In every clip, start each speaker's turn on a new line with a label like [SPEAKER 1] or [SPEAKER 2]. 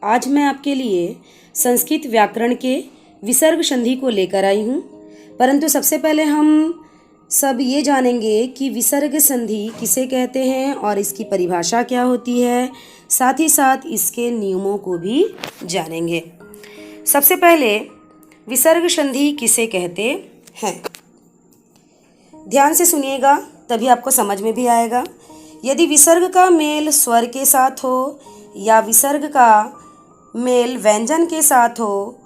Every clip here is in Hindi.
[SPEAKER 1] आज मैं आपके लिए संस्कृत व्याकरण के विसर्ग संधि को लेकर आई हूँ। परंतु सबसे पहले हम सब ये जानेंगे कि विसर्ग संधि किसे कहते हैं और इसकी परिभाषा क्या होती है। साथ ही साथ इसके नियमों को भी जानेंगे। सबसे पहले विसर्ग संधि किसे कहते हैं, ध्यान से सुनिएगा तभी आपको समझ में भी आएगा। यदि विसर्ग का मेल स्वर के साथ हो या विसर्ग का मेल व्यंजन के साथ हो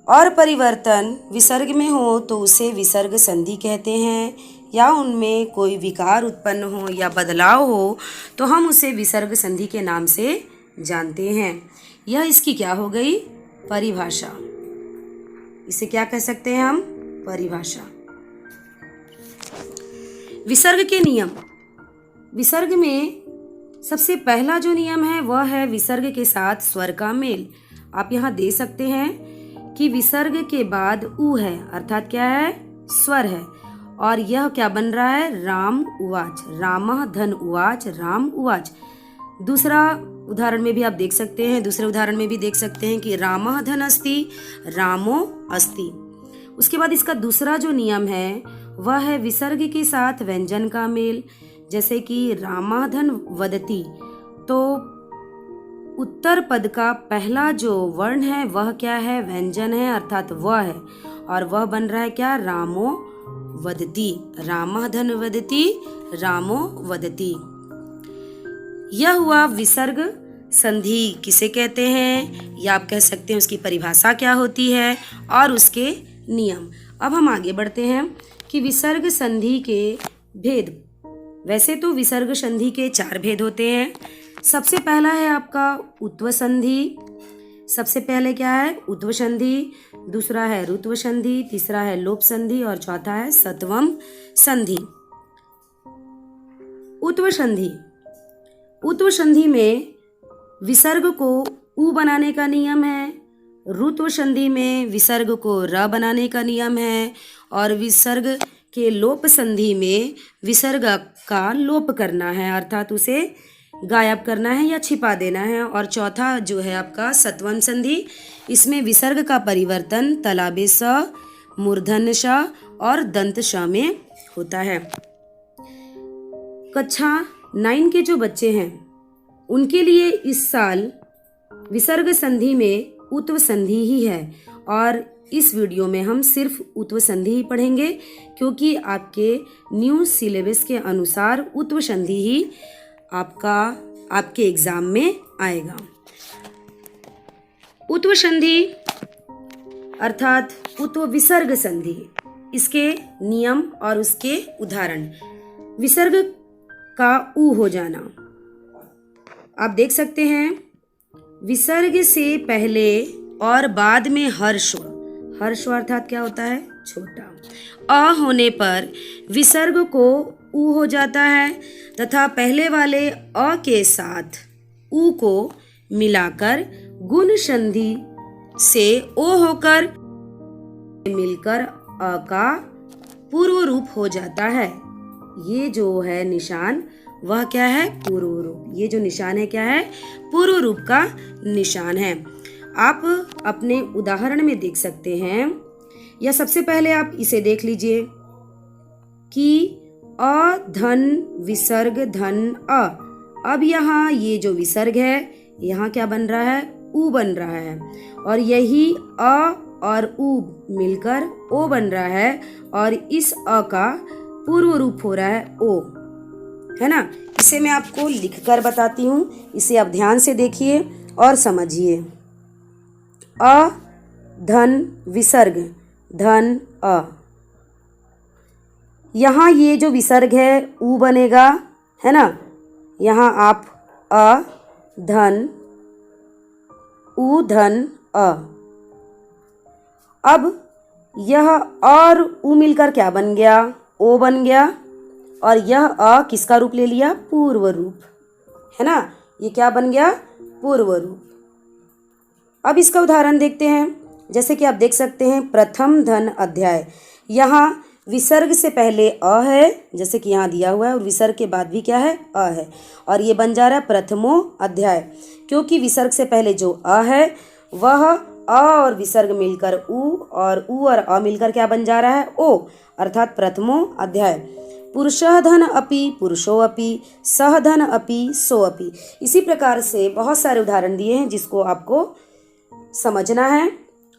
[SPEAKER 1] और परिवर्तन विसर्ग में हो तो उसे विसर्ग संधि कहते हैं, या उनमें कोई विकार उत्पन्न हो या बदलाव हो तो हम उसे विसर्ग संधि के नाम से जानते हैं। यह इसकी क्या हो गई, परिभाषा। इसे क्या कह सकते हैं हम, परिभाषा। विसर्ग के नियम। विसर्ग में सबसे पहला जो नियम है वह है विसर्ग के साथ स्वर का मेल। आप यहाँ दे सकते हैं कि विसर्ग के बाद उ है, अर्थात क्या है, स्वर है, और यह क्या बन रहा है, राम उवाच, रामः धन उवाच, राम उवाच। दूसरा उदाहरण में भी आप देख सकते हैं, दूसरे उदाहरण में भी देख सकते हैं कि रामः धन अस्ति, रामो अस्ति। उसके बाद इसका दूसरा जो नियम है वह है विसर्ग के साथ व्यंजन का मेल। जैसे कि रामाधन वदति, तो उत्तर पद का पहला जो वर्ण है वह क्या है, व्यंजन है, अर्थात वह है, और वह बन रहा है क्या, रामो वदति, रामाधन वदति, रामो वदति। यह हुआ विसर्ग संधि किसे कहते हैं, या आप कह सकते हैं उसकी परिभाषा क्या होती है और उसके नियम। अब हम आगे बढ़ते हैं कि विसर्ग संधि के भेद। वैसे तो विसर्ग संधि के 4 भेद होते हैं। सबसे पहला है आपका उत्व संधि। सबसे पहले क्या है, उत्व संधि। दूसरा है रुत्व संधि, तीसरा है लोप संधि और चौथा है सत्वम संधि। उत्व संधि। उत्व संधि में विसर्ग को उ बनाने का नियम है। रुत्व संधि में विसर्ग को र बनाने का नियम है, और विसर्ग के लोप संधि में विसर्ग का लोप करना है, अर्थात उसे गायब करना है या छिपा देना है। और चौथा जो है आपका सत्वम संधि, इसमें विसर्ग का परिवर्तन तलाबे स, मूर्धन्य श और दंत श में होता है। कक्षा 9 के जो बच्चे हैं उनके लिए इस साल विसर्ग संधि में उत्व संधि ही है, और इस वीडियो में हम सिर्फ उत्व संधि ही पढ़ेंगे, क्योंकि आपके न्यू सिलेबस के अनुसार उत्व संधि ही आपके एग्जाम में आएगा। उत्व संधि अर्थात उत्व विसर्ग संधि, इसके नियम और उसके उदाहरण। विसर्ग का उ हो जाना, आप देख सकते हैं विसर्ग से पहले और बाद में हर्ष, हर्ष अर्थात क्या होता है, छोटा। अ होने पर विसर्ग को उ हो जाता है, तथा पहले वाले अ के साथ उ को मिलाकर गुण संधि से ओ होकर मिलकर अ का पूर्व रूप हो जाता है। ये जो है निशान वह क्या है, पूर्व रूप। ये जो निशान है क्या है, पूर्व रूप का निशान है। आप अपने उदाहरण में देख सकते हैं, या सबसे पहले आप इसे देख लीजिए कि अ धन विसर्ग धन अ। अब यहाँ ये जो विसर्ग है यहाँ क्या बन रहा है, उ बन रहा है, और यही अ और उ मिलकर ओ बन रहा है, और इस अ का पूर्व रूप हो रहा है ओ, है ना। इसे मैं आपको लिखकर बताती हूँ, इसे आप ध्यान से देखिए और समझिए। अ धन विसर्ग धन अ, यहाँ ये जो विसर्ग है उ बनेगा, है ना। यहाँ आप अ धन उ धन अ। अब यह और उ मिलकर क्या बन गया, ओ बन गया, और यह अ किसका रूप ले लिया, पूर्व रूप, है ना। ये क्या बन गया, पूर्व रूप। अब इसका उदाहरण देखते हैं। जैसे कि आप देख सकते हैं प्रथम धन अध्याय, यहाँ विसर्ग से पहले अ है, जैसे कि यहाँ दिया हुआ है, और विसर्ग के बाद भी क्या है, अ है, और ये बन जा रहा है प्रथमो अध्याय, क्योंकि विसर्ग से पहले जो अ है वह अ और विसर्ग मिलकर उ, और उ और अ मिलकर क्या बन जा रहा है, ओ, अर्थात प्रथमो अध्याय। पुरुषः धन अपि पुरुषो अपि, सह धन अपि सो अपि। इसी प्रकार से बहुत सारे उदाहरण दिए हैं जिसको आपको समझना है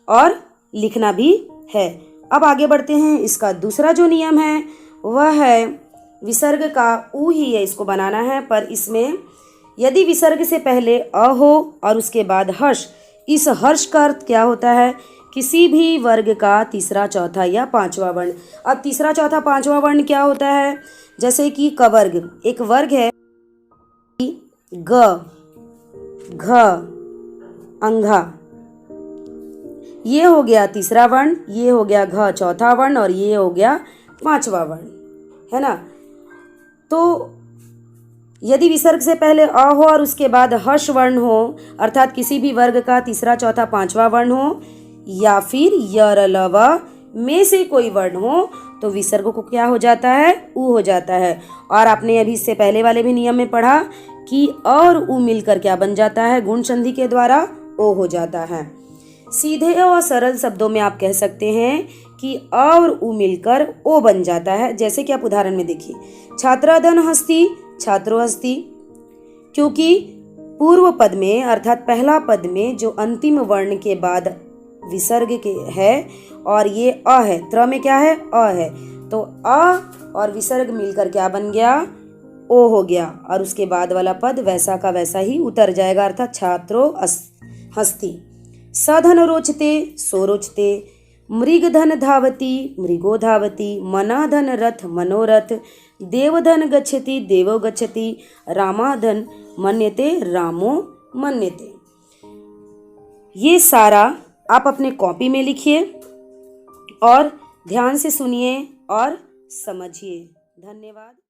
[SPEAKER 1] और लिखना भी है। अब आगे बढ़ते हैं। इसका दूसरा जो नियम है वह है विसर्ग का उ ही है, इसको बनाना है, पर इसमें यदि विसर्ग से पहले अ हो और उसके बाद हर्ष, इस हर्ष का अर्थ क्या होता है, किसी भी वर्ग का तीसरा चौथा या पांचवा वर्ण। अब तीसरा चौथा पांचवा वर्ण क्या होता है, जैसे कि कवर्ग, एक वर्ग है, ग, घ, अंघा, ये हो गया तीसरा वर्ण, ये हो गया घ चौथा वर्ण, और ये हो गया पांचवा वर्ण, है ना। तो यदि विसर्ग से पहले अ हो और उसके बाद हर्ष वर्ण हो, अर्थात किसी भी वर्ग का तीसरा चौथा पांचवा वर्ण हो, या फिर य र ल व में से कोई वर्ण हो, तो विसर्ग को क्या हो जाता है, उ हो जाता है। और आपने अभी इससे पहले वाले भी नियम में पढ़ा कि अ और उ मिलकर क्या बन जाता है, गुण संधि के द्वारा ओ हो जाता है। सीधे और सरल शब्दों में आप कह सकते हैं कि अ और उ मिलकर ओ बन जाता है। जैसे कि आप उदाहरण में देखिए, छात्राधन हस्ति छात्रो हस्ति, क्योंकि पूर्व पद में अर्थात पहला पद में जो अंतिम वर्ण के बाद विसर्ग के है और ये अ है, त्र में क्या है, अ है, तो अ और विसर्ग मिलकर क्या बन गया, ओ हो गया, और उसके बाद वाला पद वैसा का वैसा ही उतर जाएगा, अर्थात छात्रो हस्ति। सधन रोचते सो रोचते, मृगधन धावति मृगो धावति, मनाधन रथ मनोरथ, देवधन गच्छति देवो गच्छति, रामाधन मन्यते रामो मन्यते। ये सारा आप अपने कॉपी में लिखिए और ध्यान से सुनिए और समझिए। धन्यवाद।